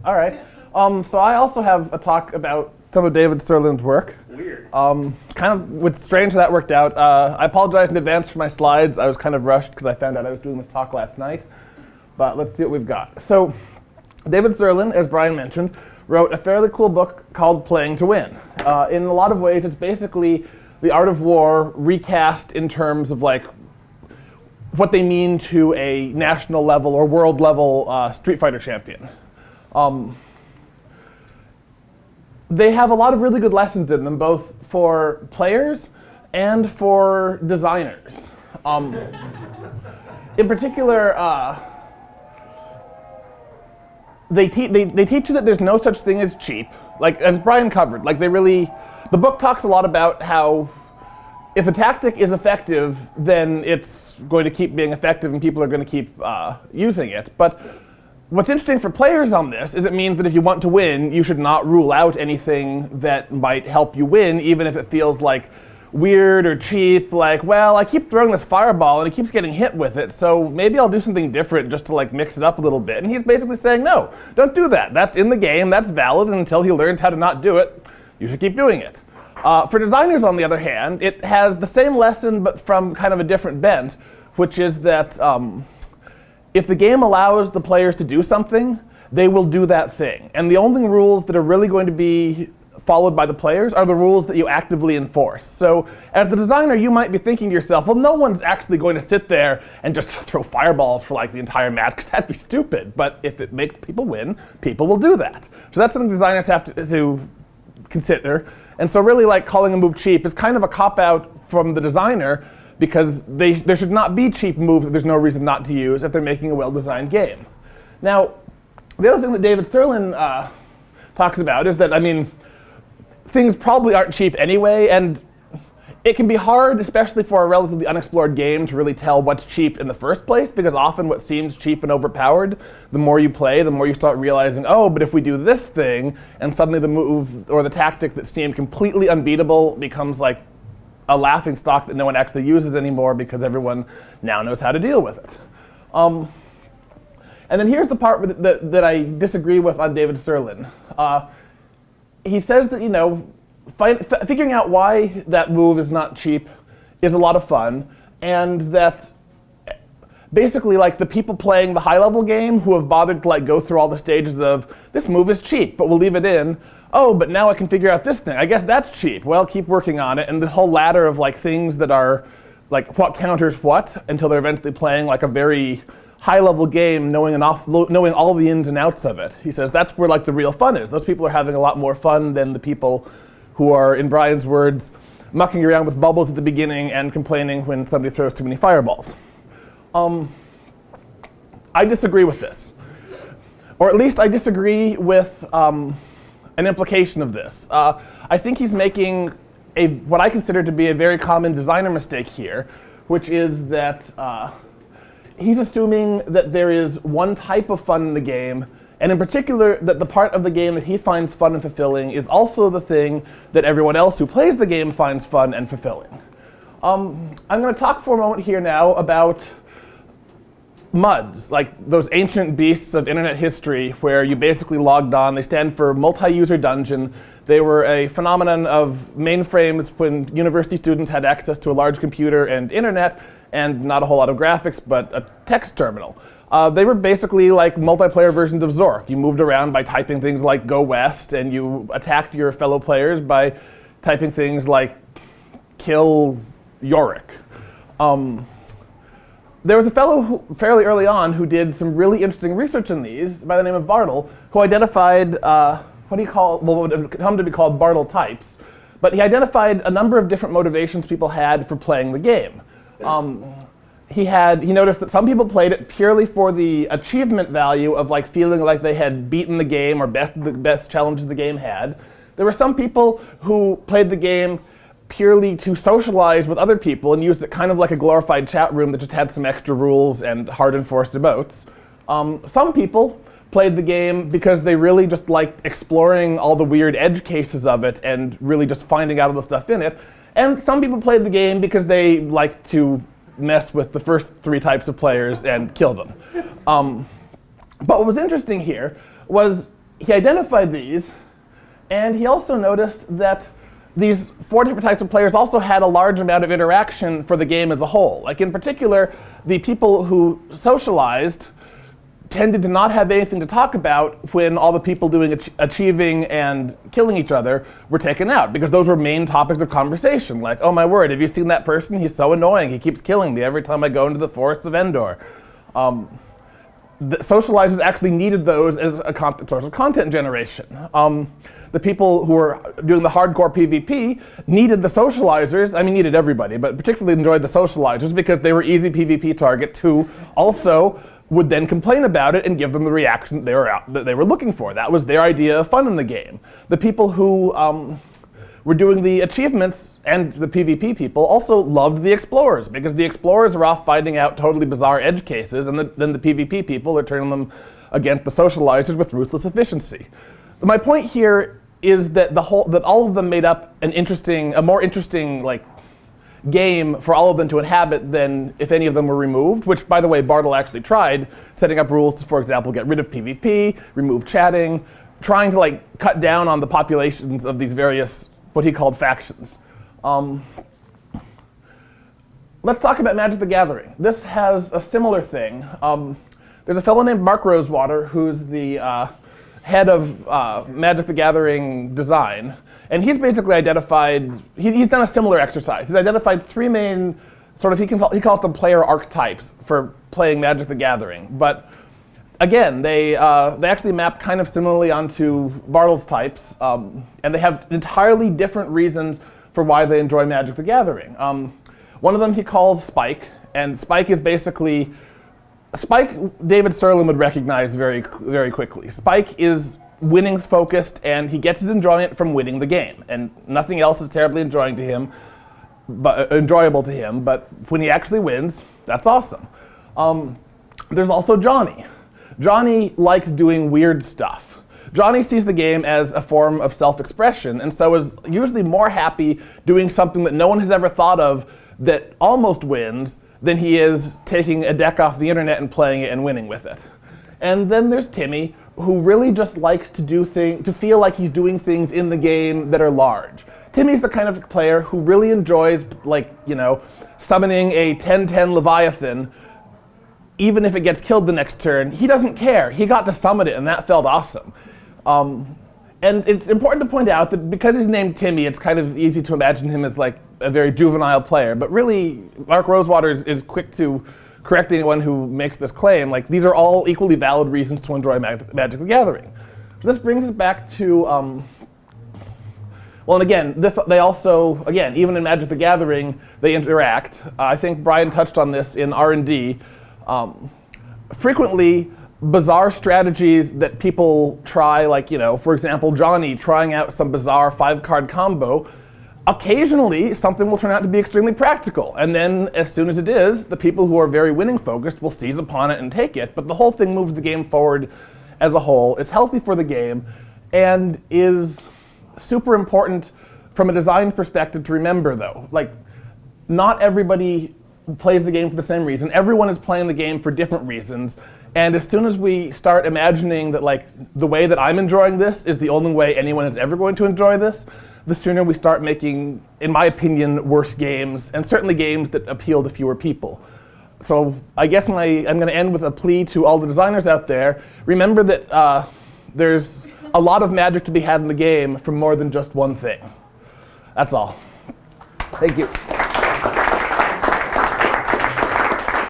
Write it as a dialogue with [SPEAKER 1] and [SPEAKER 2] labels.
[SPEAKER 1] All right. So I also have a talk about some of David Sirlin's work.
[SPEAKER 2] Weird.
[SPEAKER 1] Kind of, it's strange how that worked out. I apologize in advance for my slides. I was kind of rushed because I found out I was doing this talk last night. But let's see what we've got. So David Sirlin, as Brian mentioned, wrote a fairly cool book called Playing to Win. In a lot of ways, it's basically the art of war recast in terms of like what they mean to a national level or world level Street Fighter champion. They have a lot of really good lessons in them, both for players and for designers. In particular, they teach you that there's no such thing as cheap. Like, as Brian covered, like the book talks a lot about how if a tactic is effective, then it's going to keep being effective and people are going to keep using it. But what's interesting for players on this is it means that if you want to win, you should not rule out anything that might help you win, even if it feels like weird or cheap, like, well, I keep throwing this fireball and it keeps getting hit with it, so maybe I'll do something different just to like mix it up a little bit. And he's basically saying, no, don't do that. That's in the game, that's valid, and until he learns how to not do it, you should keep doing it. For designers, on the other hand, it has the same lesson but from kind of a different bent, which is that if the game allows the players to do something, they will do that thing. And the only rules that are really going to be followed by the players are the rules that you actively enforce. So as the designer, you might be thinking to yourself, well, no one's actually going to sit there and just throw fireballs for like the entire match, because that'd be stupid. But if it makes people win, people will do that. So that's something designers have to consider. And so really, like, calling a move cheap is kind of a cop-out from the designer, because there should not be cheap moves that there's no reason not to use if they're making a well-designed game. Now, the other thing that David Sirlin talks about is that, I mean, things probably aren't cheap anyway, and it can be hard, especially for a relatively unexplored game, to really tell what's cheap in the first place, because often what seems cheap and overpowered, the more you play, the more you start realizing, oh, but if we do this thing, and suddenly the move or the tactic that seemed completely unbeatable becomes like a laughing stock that no one actually uses anymore because everyone now knows how to deal with it. And then here's the part that I disagree with on David Sirlin. He says that, you know, figuring out why that move is not cheap is a lot of fun, and that basically, like, the people playing the high-level game who have bothered to like go through all the stages of this move is cheap, but we'll leave it in. Oh, but now I can figure out this thing. I guess that's cheap. Well, keep working on it. And this whole ladder of like things that are like what counters what until they're eventually playing like a very high-level game, knowing all the ins and outs of it. He says that's where like the real fun is. Those people are having a lot more fun than the people who are, in Brian's words, mucking around with bubbles at the beginning and complaining when somebody throws too many fireballs. I disagree with this. Or at least I disagree with an implication of this. I think he's making what I consider to be a very common designer mistake here, which is that he's assuming that there is one type of fun in the game, and in particular that the part of the game that he finds fun and fulfilling is also the thing that everyone else who plays the game finds fun and fulfilling. I'm going to talk for a moment here now about MUDs, like those ancient beasts of internet history where you basically logged on. They stand for multi-user dungeon. They were a phenomenon of mainframes when university students had access to a large computer and internet and not a whole lot of graphics, but a text terminal. They were basically like multiplayer versions of Zork. You moved around by typing things like go west, and you attacked your fellow players by typing things like kill Yorick. There was a fellow who, fairly early on, who did some really interesting research in these by the name of Bartel, who identified what would come to be called Bartel Types. But he identified a number of different motivations people had for playing the game. He noticed that some people played it purely for the achievement value of like feeling like they had beaten the game or the best challenges the game had. There were some people who played the game purely to socialize with other people and used it kind of like a glorified chat room that just had some extra rules and hard enforced emotes. Some people played the game because they really just liked exploring all the weird edge cases of it and really just finding out all the stuff in it. And some people played the game because they liked to mess with the first three types of players and kill them. But what was interesting here was he identified these, and he also noticed that these 4 different types of players also had a large amount of interaction for the game as a whole. Like in particular, the people who socialized tended to not have anything to talk about when all the people doing achieving and killing each other were taken out, because those were main topics of conversation. Like, oh my word, have you seen that person? He's so annoying. He keeps killing me every time I go into the forests of Endor. The socializers actually needed those as a source of content generation. The people who were doing the hardcore PvP needed the socializers. I mean, needed everybody, but particularly enjoyed the socializers because they were easy PvP targets who also would then complain about it and give them the reaction that they were looking for. That was their idea of fun in the game. The people who were doing the achievements and the PvP people also loved the explorers, because the explorers are off finding out totally bizarre edge cases, and then the PvP people are turning them against the socializers with ruthless efficiency. My point here is that all of them made up a more interesting like game for all of them to inhabit than if any of them were removed, which, by the way, Bartel actually tried, setting up rules to, for example, get rid of PvP, remove chatting, trying to like cut down on the populations of these various, what he called factions. Let's talk about Magic the Gathering. This has a similar thing. There's a fellow named Mark Rosewater who's the head of Magic the Gathering design. And he's basically identified, he's done a similar exercise. He's identified 3 main, sort of, he calls them player archetypes for playing Magic the Gathering. But again, they actually map kind of similarly onto Bartel's types, and they have entirely different reasons for why they enjoy Magic the Gathering. One of them he calls Spike, and Spike is basically, Spike David Serlin would recognize very, very quickly. Spike is winning focused, and he gets his enjoyment from winning the game, and nothing else is terribly enjoyable to him, but when he actually wins, that's awesome. There's also Johnny. Johnny likes doing weird stuff. Johnny sees the game as a form of self-expression, and so is usually more happy doing something that no one has ever thought of that almost wins than he is taking a deck off the internet and playing it and winning with it. And then there's Timmy, who really just likes to feel like he's doing things in the game that are large. Timmy's the kind of player who really enjoys, like, you know, summoning a 10/10 Leviathan. Even if it gets killed the next turn, he doesn't care. He got to summon it, and that felt awesome. And it's important to point out that because he's named Timmy, it's kind of easy to imagine him as like a very juvenile player. But really, Mark Rosewater is quick to correct anyone who makes this claim. Like, these are all equally valid reasons to enjoy Magic the Gathering. So this brings us back to, well, and again, they also, again, even in Magic the Gathering, they interact. I think Brian touched on this in R&D. Frequently, bizarre strategies that people try, like, you know, for example, Johnny trying out some bizarre 5-card combo, occasionally something will turn out to be extremely practical. And then as soon as it is, the people who are very winning focused will seize upon it and take it. But the whole thing moves the game forward as a whole. It's healthy for the game and is super important from a design perspective to remember, though. Like, not everybody plays the game for the same reason. Everyone is playing the game for different reasons. And as soon as we start imagining that, like, the way that I'm enjoying this is the only way anyone is ever going to enjoy this, the sooner we start making, in my opinion, worse games, and certainly games that appeal to fewer people. So I guess I'm going to end with a plea to all the designers out there. Remember that there's a lot of magic to be had in the game from more than just one thing. That's all. Thank you.